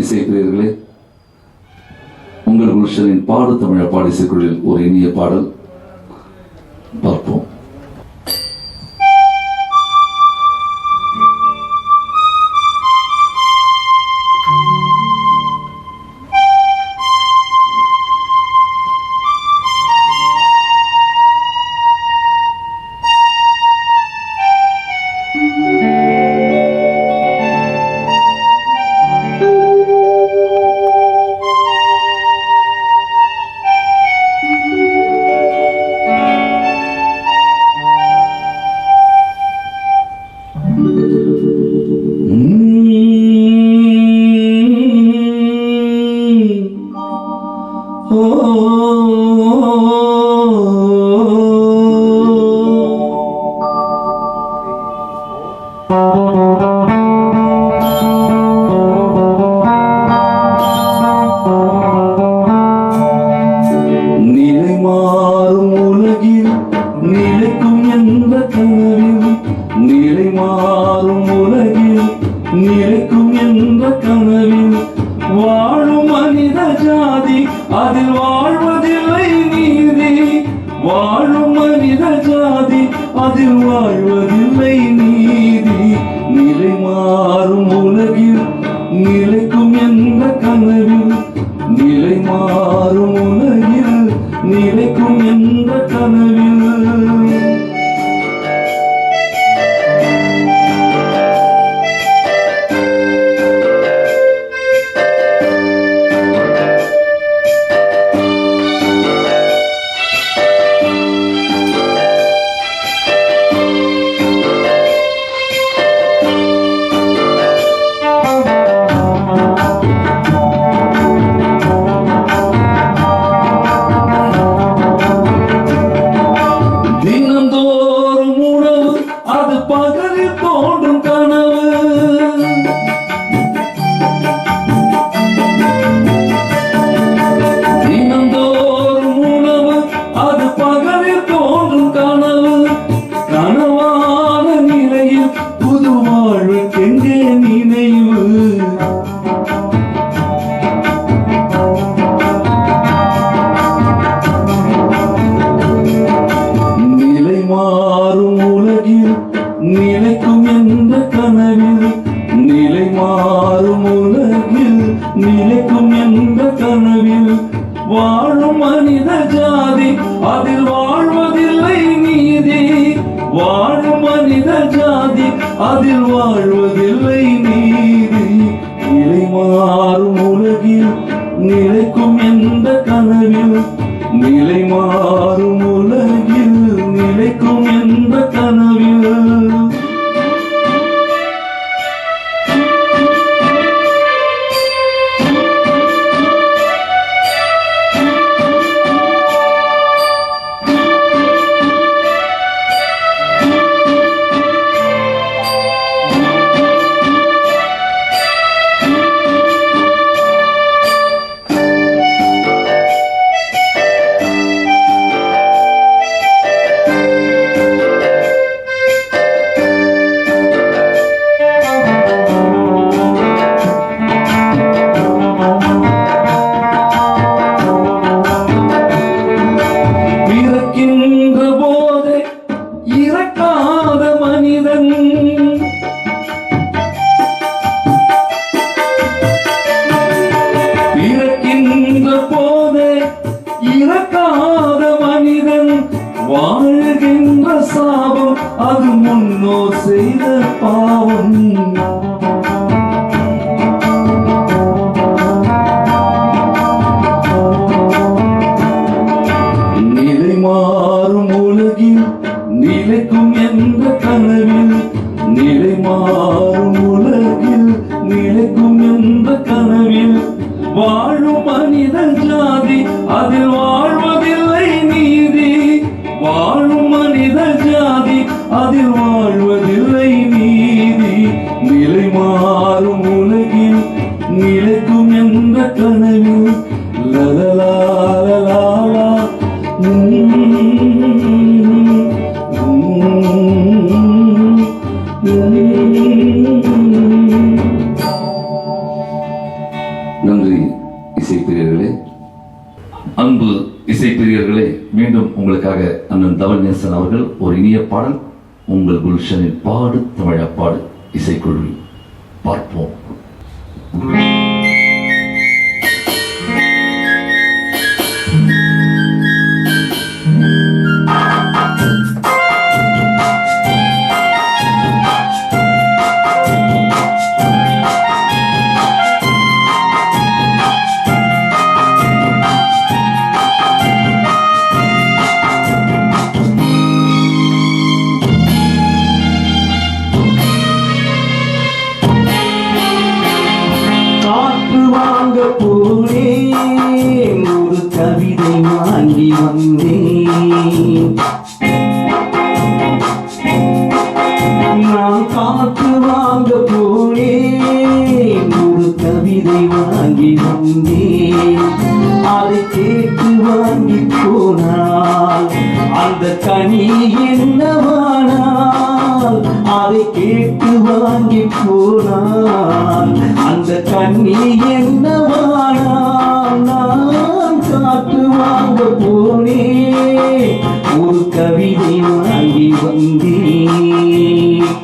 இசைப்பிரியர்களே, உங்கள் குருஷனின் பாடு தமிழ பாடி இசைக்குழுவில் ஒரு இனிய பாடல் பார்ப்போம். நிலைக்கும் என்ற கனவில் வாழும் மனித ஜாதி அதில் வாழ்வதில்லை நீதி. வாழும் மனித ஜாதி அதில் வாழ்வதில்லை நீதி. நிலை மாறும் உலகில் நிலைக்கும் என்ற கனவில் நிலை மாறும் உலகில் நிலைக்கும் என்ற கனவில் பகலில் தோன்றும் கனவு தினந்தோறும் உணவு அது பகலில் தோன்றும் கனவு. கனவான நிலையில் புது வாழ்வு எங்கே நினைவு. நிலை மாறும் உலகில் நிலைக்கும் என்ற கனவில் நிலை மாறும் உலகில் நிலைக்கும் என்ற கனவில் வாழும் மனித ஜாதி அதில் வாழ்வதில்லை நீதி. வாழும் மனித ஜாதி அதில் வாழ்வதில்லை நீதி. நிலை மாறும் உலகில் நிலைக்கும் என்ற கனவில் நிலை மாறும் உலகில் நிலைக்கும் என்ற கனவில் இறக்காத மனிதன் வாழ்கின்ற சாபம் அது முன்னோர் செய்த பாவம். நிலை மாறும் உலகில் நிலைக்கும் என்ற கனவில் நிலை மாறும் உலகில் நிலைக்கும் என்ற கனவில் வாழும் மனித ஜாதி அதில் வாழ்வதில்லை நீதி. வாழும் மனித ஜாதி அதில் வாழ்வதில்லை நீதி. நிலை மாறும் உலகில் நிலைக்கும் என்ற கனவில் லலலா நன்றி இசைப்பிரியர்களே. அன்பு இசைப்பிரியர்களே, மீண்டும் உங்களுக்காக அண்ணன் தவநேசன் அவர்கள் ஒரு இனிய பாடல் உங்கள் குல்ஷனின் பாடு தமிழா பாடு இசைக்குழு பார்ப்போம். ஒரு கவிதை வாங்கி வந்தேன். நான் காற்று வாங்க போனேன். ஒரு கவிதை வாங்கி வந்தேன். அதை கேட்டு வாங்கி போனால் அந்த கனி என்னவானால், அதை கேட்டு வாங்கி போனால் அந்த கண்ணி என்னவானால், நான் காற்று வாங்க போனேன். ஒரு கவிதை வாங்கி வந்தேன்.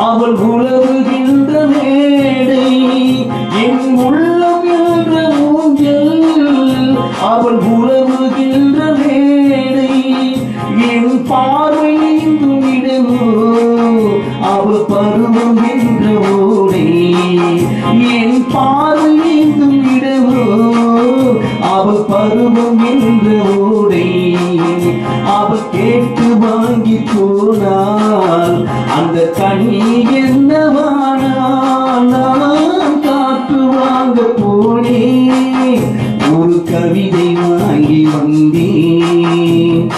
அவள் உலவுகின்ற மேடை, என் உள்ளம் என்ற ஊஞ்சல். அவள் உலவுகின்ற மேடை, என் பார்வை துணிடமோ அவள் பருவம் என்ற ஓடை. என் பார்வை துணிடமோ அவள் பருவம் என்ற ஓடை. அவள் கேட்டு வாங்கி போனால் அந்த கண்ணி என்னவானால், நான் காற்று வாங்க போனேன். ஒரு கவிதை வாங்கி வந்தேன்.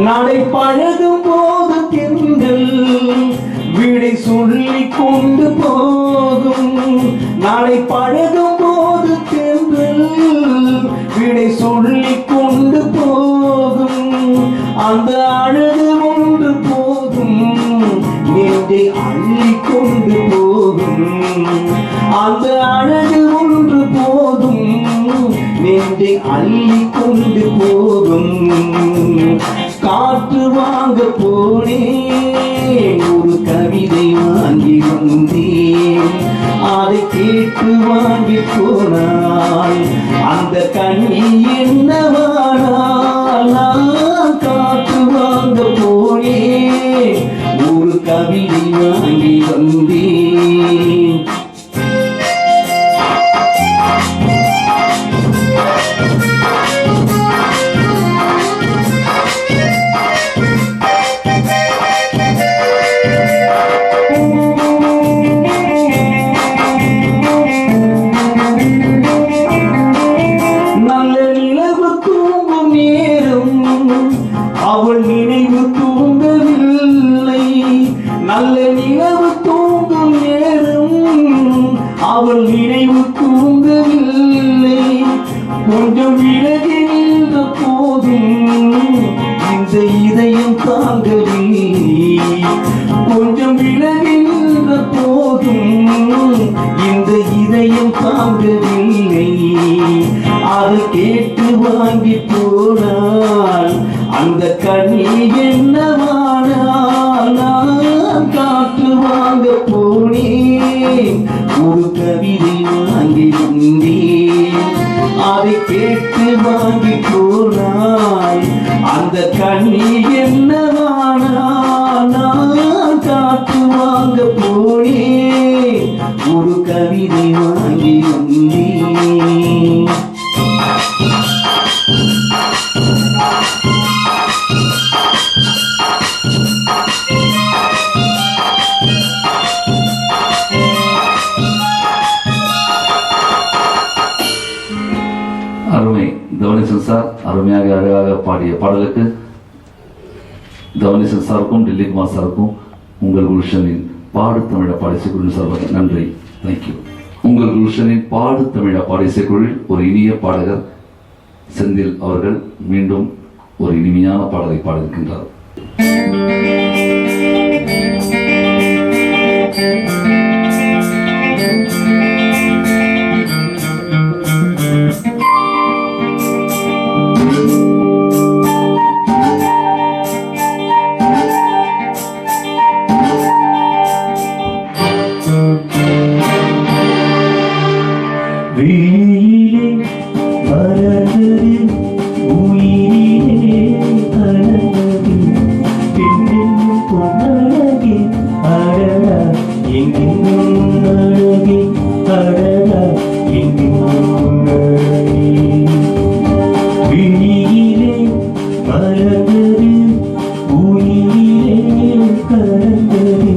நடை பழகும் போது தென்றல் விடை சொல்லிக் கொண்டு போகும். நடை பழகும் போது தென்றல் விடை சொல்லிக் கொண்டு போகும். அந்த அழகு ஒன்று போதும் நெஞ்சை அள்ளி கொண்டு போகும். அந்த அழகு ஒன்று போதும் நெஞ்சை அள்ளி கொண்டு போகும். காற்று வாங்க போனேன். ஒரு கவிதை வாங்கி வந்தேன். அதை கேட்டு வாங்கி போனால் அந்த கண்ணி என்னவானால், நான் காற்று வாங்க போனேன். ஒரு கவிதை வாங்கி வந்தேன். அவள் நினைவு தூங்கவில்லை. நல்ல நினைவு தூங்கும் நேரம் அவள் நினைவு தூங்கவில்லை. கொஞ்சம் விலகி நின்ற போதும் இந்த இதயம் தாங்கவில்லை. கொஞ்சம் விலகி நின்ற போதும் இந்த இதயம் தாங்கவில்லை. அதை கேட்டு வாங்கி போனால் அந்த கண்ணி என்னவானால், நான் காற்று வாங்க போனேன். ஒரு கவிதை வாங்கி வந்தேன். அதை கேட்டு வாங்கி போனால் அந்த கண்ணி என்னவானால், அருமையாக அழகாக பாடிய பாடலுக்கு தவனேசன் சாருக்கும் டெல்லி குமார் சாருக்கும் உங்கள் குல்ஷனின் பாடு தமிழ பாட இசைக்குழு சார்பாக நன்றி. தேங்க்யூ. உங்கள் குல்ஷனின் பாடு தமிழ பாட இசைக்குழுவில் ஒரு இனிய பாடகர் செந்தில் அவர்கள் மீண்டும் ஒரு இனிமையான பாடலை பாட இருக்கின்றார். விழியிலே மலர்ந்தது உயிரிலே கலந்தது பெண்ணென்னும் பொன்னழகே அழகா எங்கெங்கும் அழகே அழகா எங்கெங்கும் அழகே விழியிலே மலர்ந்தது உயிரிலே கலந்தது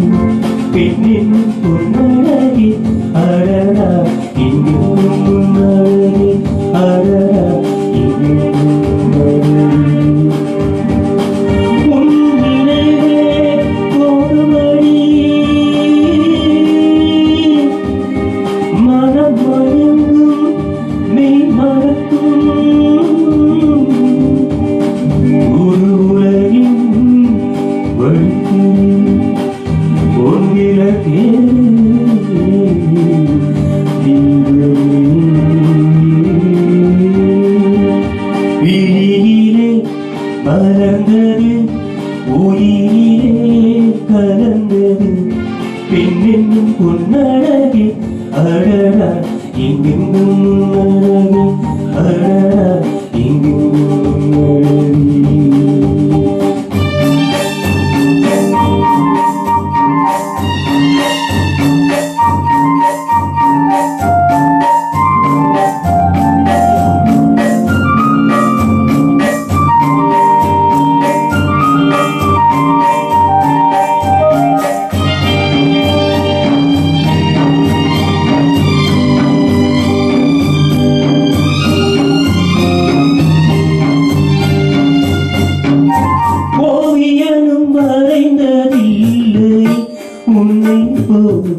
பெண்ணென்னும் பொன்னழகே அழகா எங்கெங்கும் அழகே அழகா எங்கெங்கும் அழகே உன் நினைவே கோடுமணி மனம் மயங்கும் மெய் மறக்கும் ஒரு உலகின் வழிக்கு பொன்னிலத்தே விழியிலே மலர்ந்தது உயிரிலே கலந்தது பெண்ணென்னும் பொன்னழகே அழகா எங்கெங்கும் அழகே அழகா எங்கெங்கும் அழகே ஓவியனும் வரைந்ததில்லை உன்னை போல்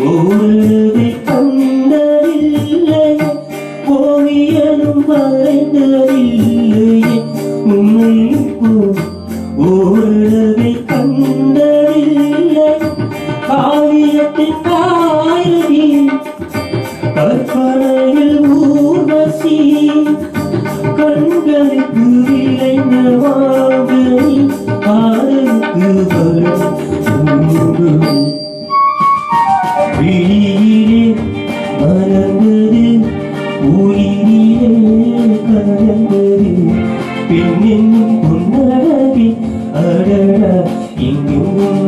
ஓரவே கண்டதில்லை ஓவியனும் வரைந்ததில்லை உன்னை போல் ஓரவே கண்டதில்லை காவியத்தின் காயதி கற்பனையில் ஊர்வசி கண்களுக்கு விளைந்த வாழ்கை காதலுக்கு வரும் விழியிலே மலர்ந்தது உயிரிலே கலந்தது பெண்ணென்னும் பொன்னழகே அழகா எங்கெங்கும்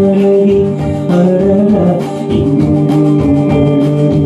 அழகே அழகா எங்கெங்கும் அழகே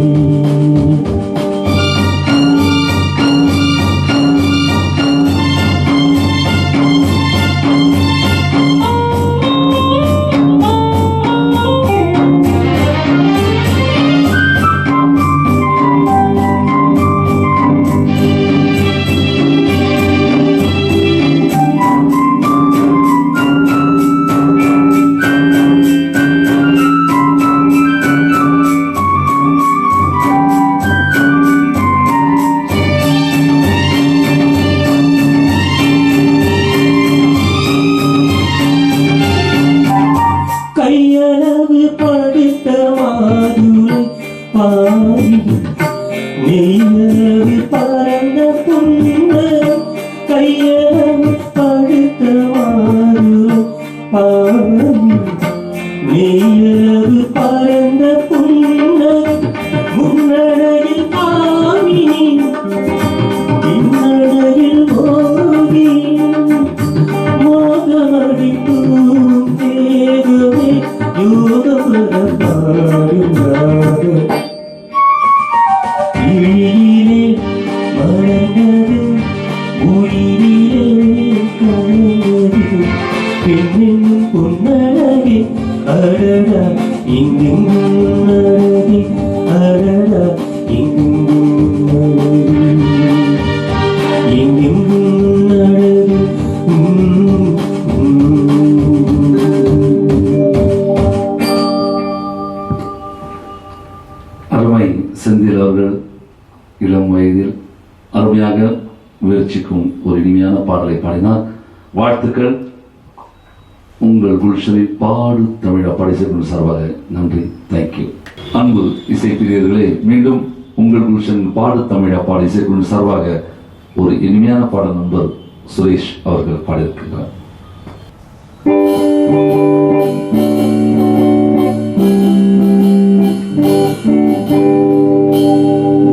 கையளவு படுத்த மாதுளை பாடி நெய்யளவு பறந்த புண்ணு கையளவு படுத்த மாதுளை பாடி நெய்யளவு பறந்த புண்ணு முன்னடையில் காமினி பின்னடையில் ஓடி மோகமடிக்கும் தேகமே விழியிலே மலர்ந்தது உயிரிலே கலந்தது பெண்ணென்னும் பொன்னழகே அழகா எங்கெங்கும் அழகே அழகா எங்கெங்கும் அழகே எங்கெங்கும் உங்கள் குல்ஷனின் பாடு தமிழா பாடிசைக்குழு சார்பாக நன்றி. தேங்க்யூ. அன்பு இசைப்பிரியர்களே, மீண்டும் உங்கள் குல்ஷன் பாடு தமிழா பாடிசைக்குழு சார்பாக ஒரு இனிமையான பாட நண்பர் சுரேஷ் அவர்கள் பாடியிருக்கிறார்.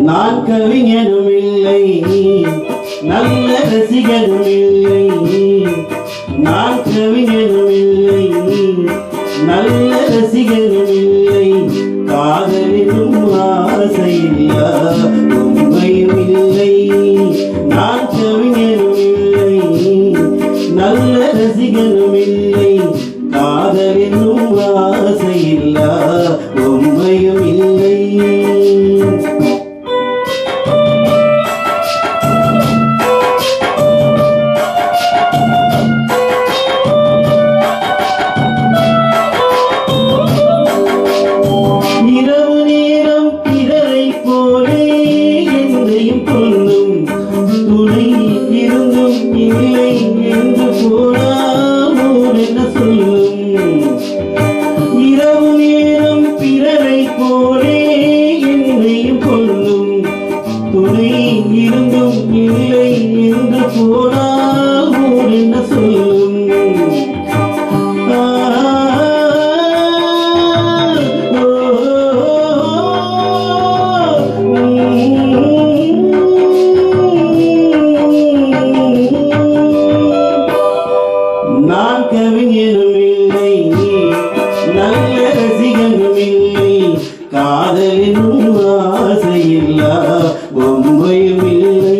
நான் கவிஞனும் இல்லை, நல்ல ரசிகனும் இல்லை. நான் கவிஞனும் இல்லை, நல்ல ரசிகனும் இல்லை. காதலிலும் ஆசையில்லா உண்மையும் இல்லை. நான் கவிஞனும் இல்லை, நல்ல ரசிகனும் இல்லை. காதலிலும் ஆசையில்லா உண்மையும் இல்லை. நான் கவிஞனும் இல்லை, நல்ல ரசிகனும் இல்லை. காதலினும் ஆசையில்லா பொம்மையும் இல்லை.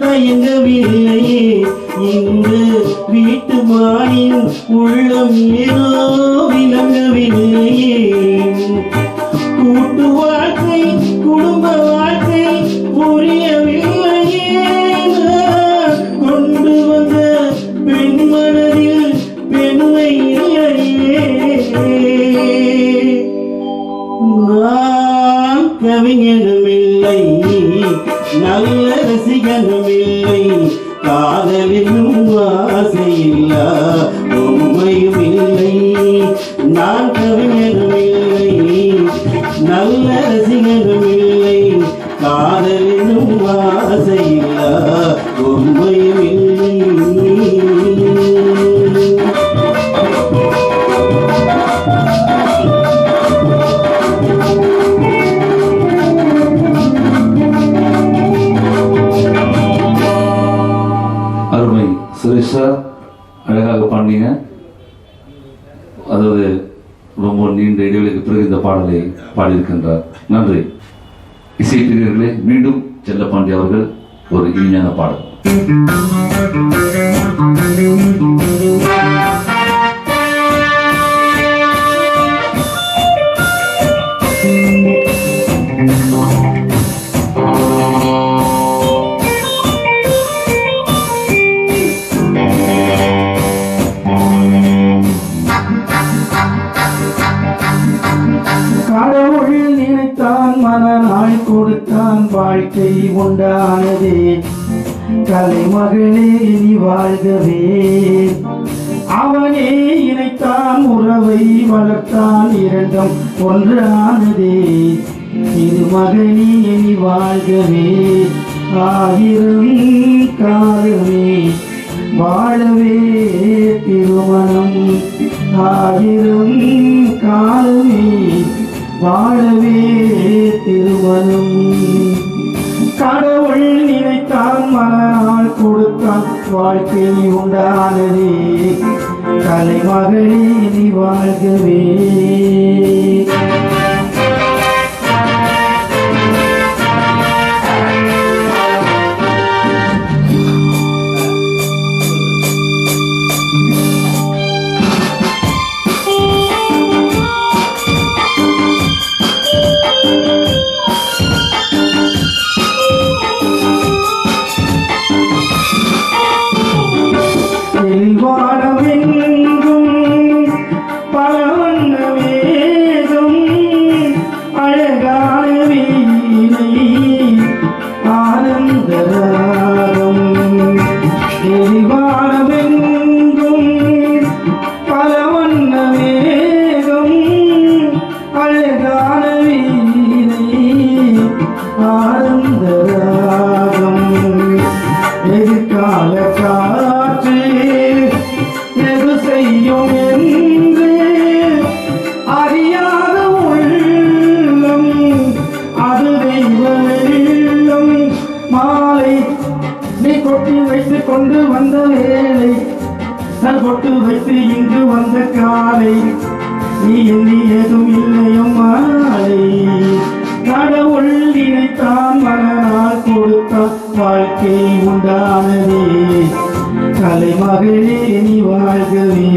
தயங்கவில்லையே இங்கு வீட்டு மானின் உள்ளம் ஏனோ விளங்கவில்லையே. கூட்டு வாழ்க்கை குடும்ப வாழ்க்கை புரியவில்லையே. கொண்டு வந்த பெண் மனதில் பெண்மை இல்லையே. நான் கவிஞனும் இல்லை, நல்ல ரசிகனும் இல்லை. காதலிலும் ஆசையில்லா உண்மையும் இல்லை. நான் கவிஞனும் இல்லை, நல்ல ரசிகனும் இல்லை. காதலிலும் ஆசையில்லா உண்மையும் இல்லை. சுரேஷ் சார் அழகாக பாடினீங்க. அதாவது ரொம்ப நீண்ட இடைவெளிக்கு பிறகு இந்த பாடலை பாடியிருக்கின்றார். நன்றி. இசைப்பிரியர்களே, மீண்டும் செல்லப்பாண்டி அவர்கள் ஒரு இனிமையான பாடல். கடவுள் நினைத்தான், மனநாள் கொடுத்தான், வாழ்க்கை உண்டானதே. கலைமகளே நீ வாழ்கவே. அவனே இணைத்தான், உறவை வளர்த்தான், இரண்டும் ஒன்றானதே. திருமகனே நீ வாழ்கவே. ஆயிரம் காலமே வாழவே திருமணம். ஆயிரம் காலமே வாழவே திருமணம். கடவுள் நினைத்தான், மனநாள் கொடுத்தான், வாழ்க்கை உண்டானதே. கலைமகளே நீ வாழ்கவே. வந்த வேளை நான் பொட்டு வைத்து இங்கு வந்த காலை நீ எண்ணியதும் இல்லையும் மாலை கடவுள் நினைத்தான் மனநாள் கொடுத்தான் வாழ்க்கை உண்டானதே கலைமகளே நீ வாழ்கவே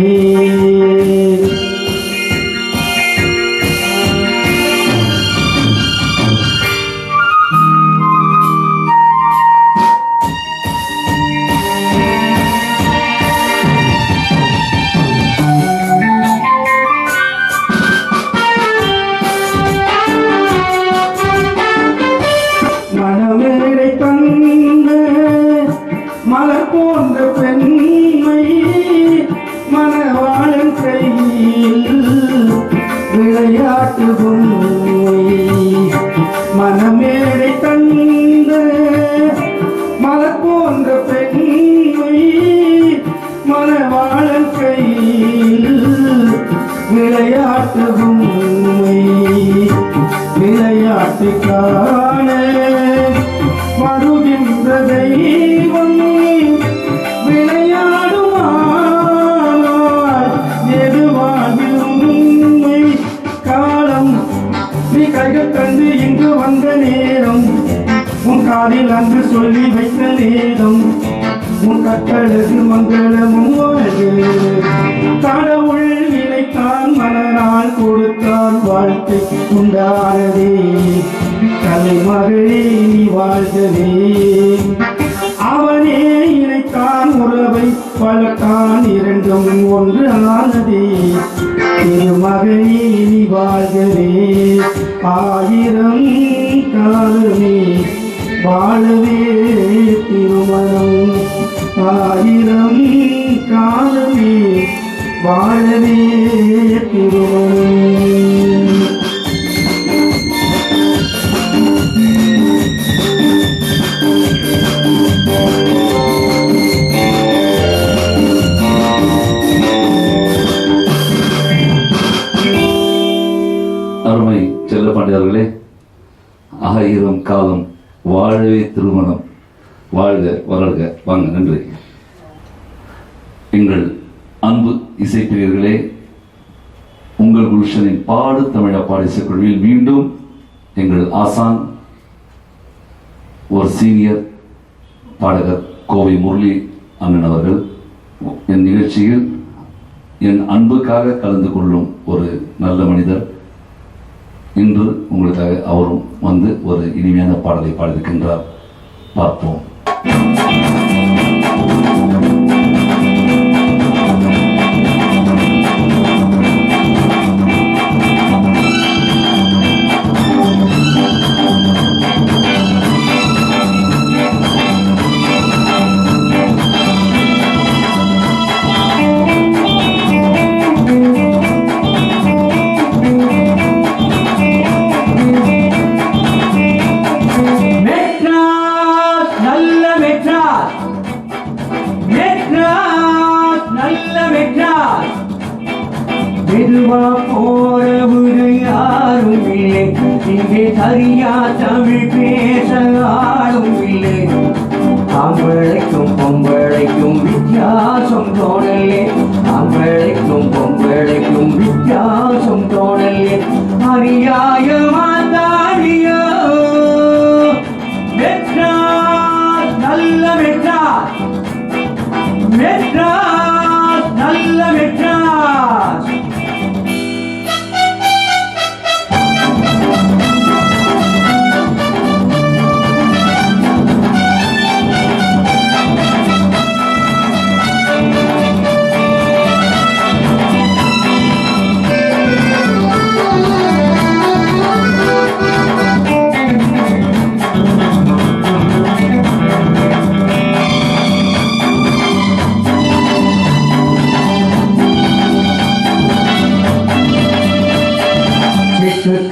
மனமேடை தந்த மலர் போன்ற பெண்மை மனவாளன் கையில் விளையாட்டு பொம்மை மனமேடை தந்த மலர் போன்ற பெண்மை மனவாளன் கையில் விளையாட்டு பொம்மை விளையாட்டு காண வருகின்ற தெய்வம் விளையாடுவார் எது வாழ்வில் உண்மை காலம் நீ கைகள் தந்து இங்கு வந்த நேரம் உன் காலில் அன்று சொல்லி வைத்த நேரம் உன் கட்டழகு மங்களமும் வாழ்வு கடவுள் நினைத்தான் மனநாள் கொடுத்தான் வாழ்க்கை உண்டானதே கலைமகளே நீ வாழ்கவே அவனே இணைத்தான் உறவை பழத்தான் இரண்டும் ஒன்று ஆனதே திருமகளே நீ வாழ்கவே ஆயிரம் காலமே வாழவே திருமணம் ஆயிரம் காலமே வாழவே திருமணம் அருமை செல்லப்பாண்டியர்களே, ஆயிரம் காலம் வாழவே திருமணம், வாழ்க வளர்க. வாங்க, நன்றி. எங்கள் அன்பு இசைப்பிரியர்களே, உங்கள் குல்ஷனின் பாடு தமிழா பாடு இசைக்குழுவில் மீண்டும் எங்கள் ஆசான் ஒரு சீனியர் பாடகர் கோவை முரளி அண்ணன் அவர்கள் என் நிகழ்ச்சியில் என் அன்புக்காக கலந்து கொள்ளும் ஒரு நல்ல மனிதர். இன்று உங்களுக்காக அவரும் வந்து ஒரு இனிமையான பாடலை பாடியிருக்கின்றார். பார்ப்போம். மெதுவா போறவுரு யாரும் இல்லை, இங்கே சரியா தமிழ் பேச ஆளும் இல்லை. ஆம்பளைக்கும் பொம்பளைக்கும் வித்தியாசம் தோணலே, ஆம்பளைக்கும் பொம்பளைக்கும் வித்தியாசம் தோணலே. அநியாயமா தாடியோ மெட்ராஸ், நல்ல மெட்ராஸ், மெட்ராஸ், நல்ல மெட்ராஸ்.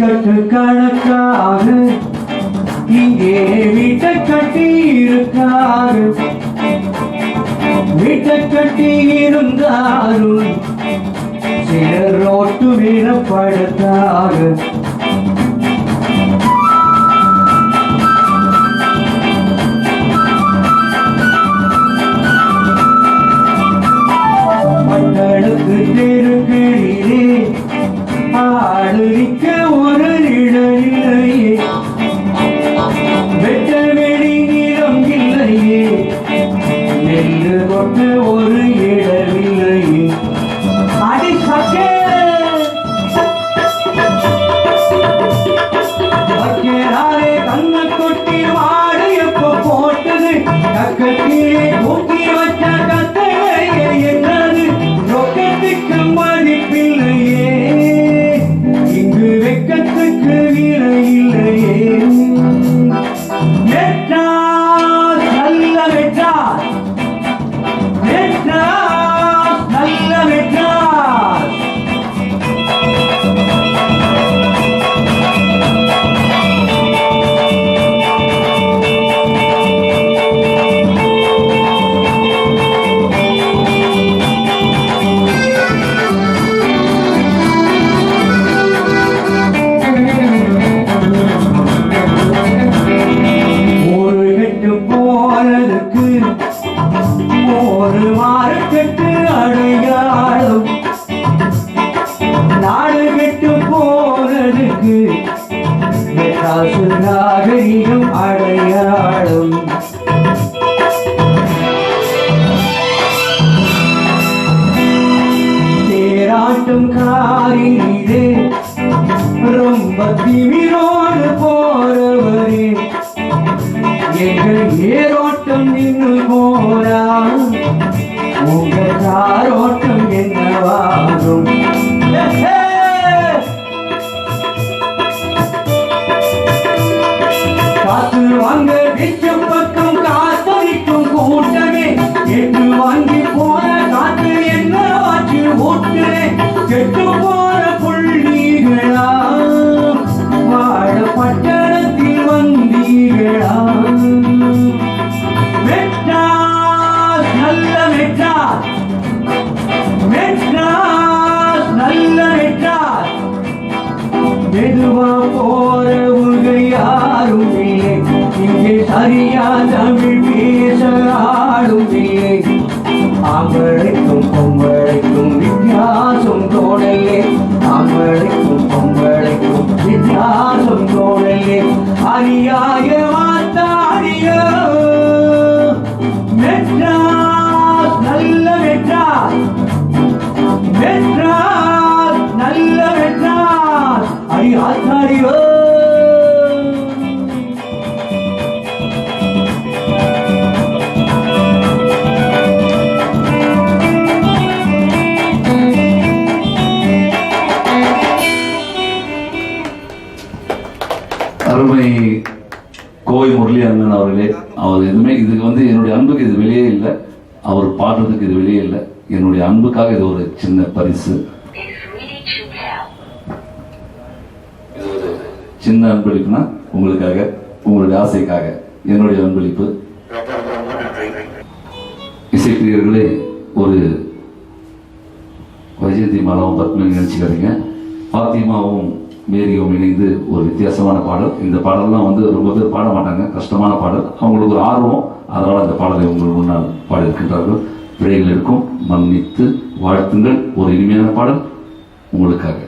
கட்டு கணக்காக இங்கே வீட்டை கட்டி இருக்காரு, வீட்டை கட்டி இருந்தாரும் சிலர் ரோட்டு வீரப்படுத்தாரு. நிற்க ஒரு நிழலில்லையே, வெட்ட வெளி நிலம் இல்லையே, நெல்லு கொட்ட ஒரு இடமில்லையே. அடி சக்கே வைக்கிறாரே கண்ண கொட்டி மாடு எப்ப போட்டது, கக்கத்திலே தூக்கி வச்ச கத்தையே என்றது, ரொக்கத்துக்கு மதிப்பில்லையே, இங்கு வெக்கத்துக்கு விலை இல்லையே. மெட்ராஸ் நல்ல மெட்ராஸ், மெட்ராஸ் நல்ல மெட்ராஸ். ஒரு கெட்டு போறதுக்கு ஒரு மாறுக்கட்டு அடையாளம், நாடு கெட்டு போறதுக்கு மெட்ராசு நாகரிகம் அடையாளம். தேராட்டம் காரிலே ரொம்ப திமிரோடு போறவரே, எங்கள் ஏரோட்டம் நின்று போரா, உங்க காரோட்டம் என்னவாகும்? காத்து வாங்க வீச்சும் பக்கம் காத்தடிக்கும் கூட்டமே, எட்டு வாங்கி போன காத்து என்ன வாச்சு ஊட்டுறேன், கெட்டு போன புள்ளீகளா, வாழ பட்டணத்தில் வந்தீர்களா. மெட்ராஸ் நல்ல மெட்ராஸ், மெட்ராஸ் நல்ல மெட்ராஸ். மெதுவா போறவுங்க யாரும் இல்லை, இங்கே சரியா தமிழ் பேச ஆடும் இல்லை. ஆம்பளைக்கும் பொம்பளைக்கும் வித்தியாசம் தோணலே, ஆம்பளைக்கும் பொம்பளைக்கும் வித்தியாசம் தோணலே, அநியாய மாத்தாடியோ. மெட்ராஸ் நல்ல மெட்ராஸ், மெட்ராஸ் நல்ல மெட்ராஸ். அடி ஆத்தாடியோ. அருமை கோவை முரளி அண்ணன் அவர்களே, அவர் எதுவுமே இதுக்கு வந்து என்னுடைய அன்புக்கு இது வெளியே இல்லை, அவர் பாடுறதுக்கு இது வெளியே இல்லை, என்னுடைய அன்புக்காக இது ஒரு சின்ன பரிசு, இது ஒரு சின்ன அன்பளிப்புனா உங்களுக்காக, உங்களுடைய ஆசைக்காக என்னுடைய அன்பளிப்பு. இசைப்பிரியர்களே, ஒரு வைஜெயந்தி மாலாவும் பத்மினி நிகழ்ச்சிக்கிறீங்க, பாத்திமாவும் மேரியும் இணைந்து ஒரு வித்தியாசமான பாடல். இந்த பாடல்லாம் வந்து ரொம்ப பேர் பாட மாட்டாங்க, கஷ்டமான பாடல், அவங்களுக்கு ஒரு ஆர்வம், அதனால் அந்த பாடலை உங்கள் முன்னால் பாடியிருக்கின்றார்கள். பிழைகள் இருக்கும், மன்னித்து வாழ்த்துங்கள். ஒரு இனிமையான பாடல் உங்களுக்காக.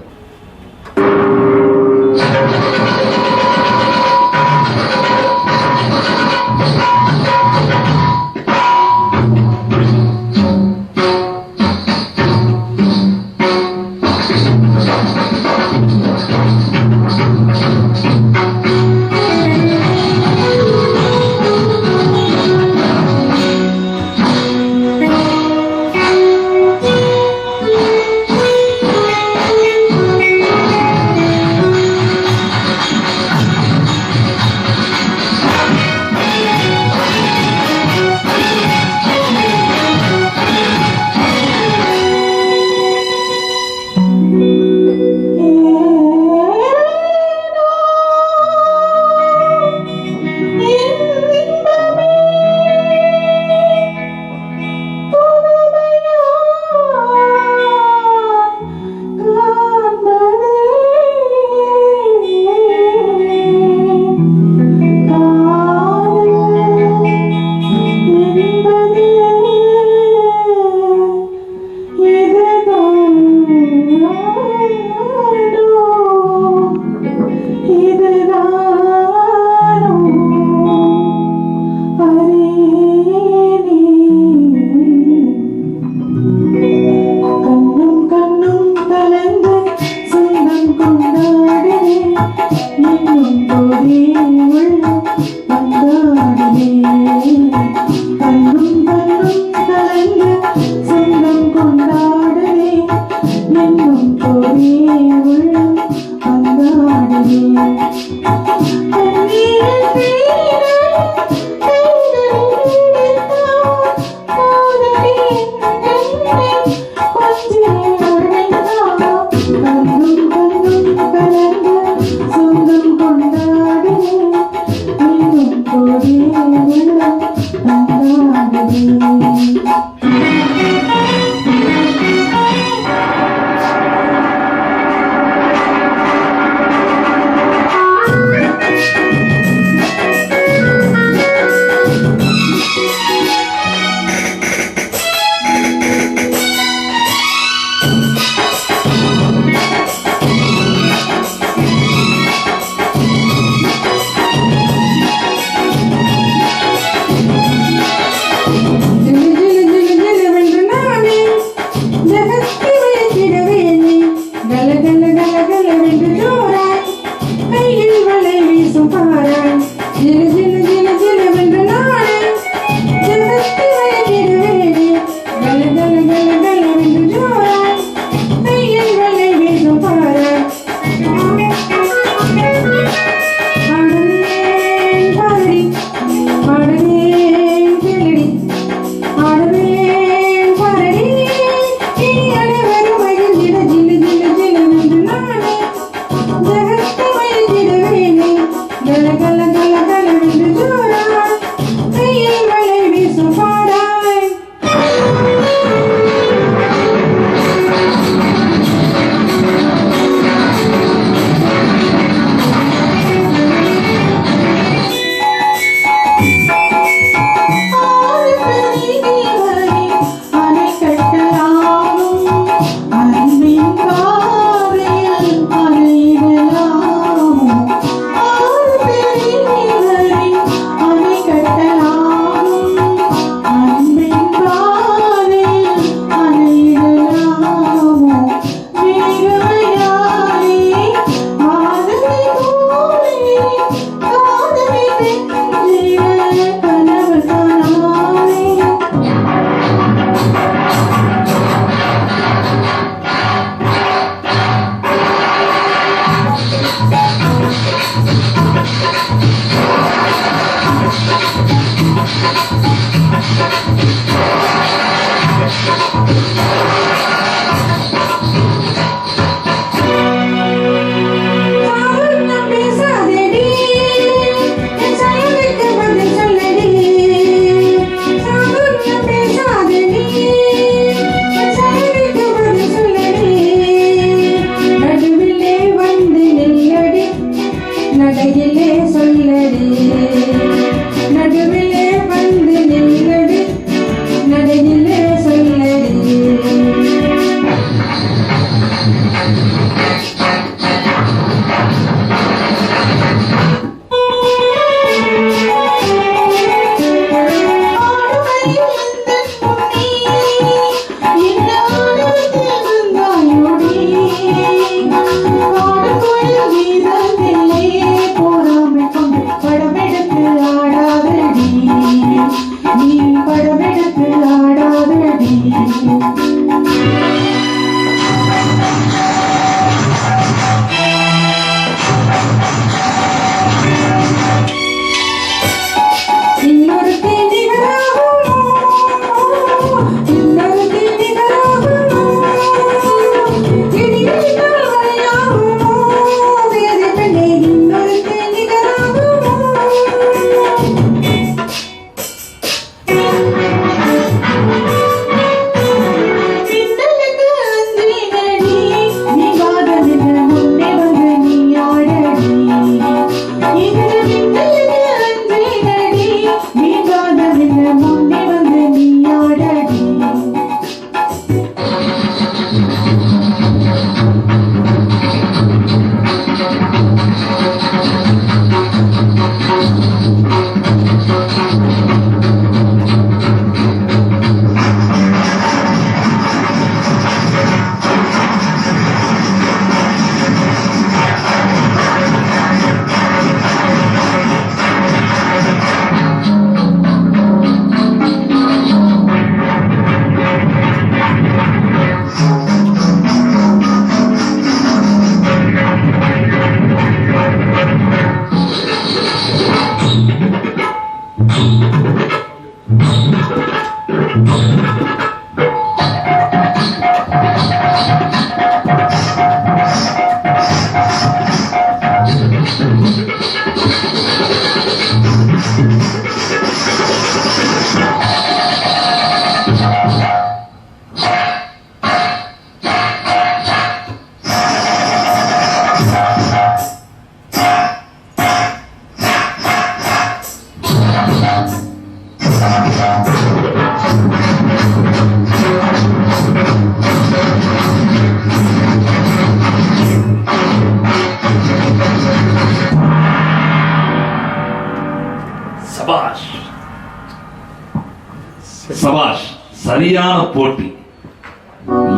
சரியான போட்டி.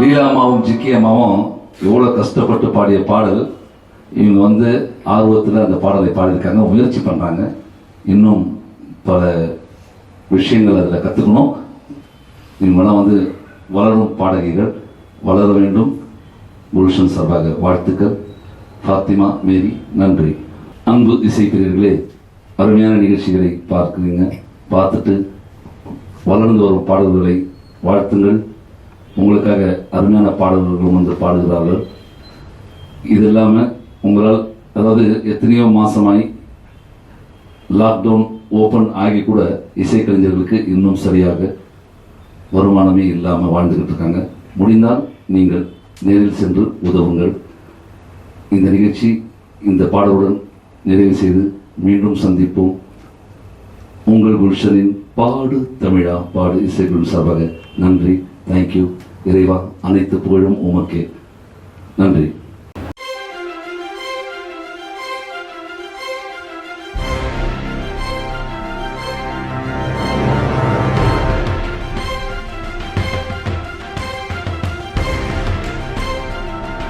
லீலாமாவும் ஜிக்கி அம்மாவும் எவ்வளவு கஷ்டப்பட்டு பாடிய பாடல். இவங்க வந்து ஆர்வத்தில் அந்த பாடலை பாடியிருக்காங்க, முயற்சி பண்றாங்க. இன்னும் பல விஷயங்கள் அதில் கற்றுக்கணும். இவங்கெல்லாம் வந்து வளரும் பாடகிகள், வளர வேண்டும். குல்ஷன் சார்பாக வாழ்த்துக்கள். ஃபாத்திமா, மேரி, நன்றி. அன்பு இசைப்பிரியர்களே, அருமையான நிகழ்ச்சிகளை பார்க்குறீங்க. பார்த்துட்டு வளர்ந்து வரும் பாடல்களை வாழ்த்துங்கள். உங்களுக்காக அருமையான பாடல்கள் வந்து பாடுகிறார்கள். இது இல்லாமல் உங்களால், அதாவது எத்தனையோ மாசமாய் லாக்டவுன் ஓப்பன் ஆகி கூட இசைக்கலைஞர்களுக்கு இன்னும் சரியாக வருமானமே இல்லாமல் வாழ்ந்துகிட்டு இருக்காங்க. முடிந்தால் நீங்கள் நேரில் சென்று உதவுங்கள். இந்த நிகழ்ச்சி இந்த பாடலுடன் நிறைவு செய்து மீண்டும் சந்திப்போம். உங்கள் குல்ஷனின் பாடு தமிழா பாடு இசைக்குழு சார்பாக நன்றி. தேங்க்யூ. இறைவா, அனைத்து புகழும் உமக்கே. நன்றி.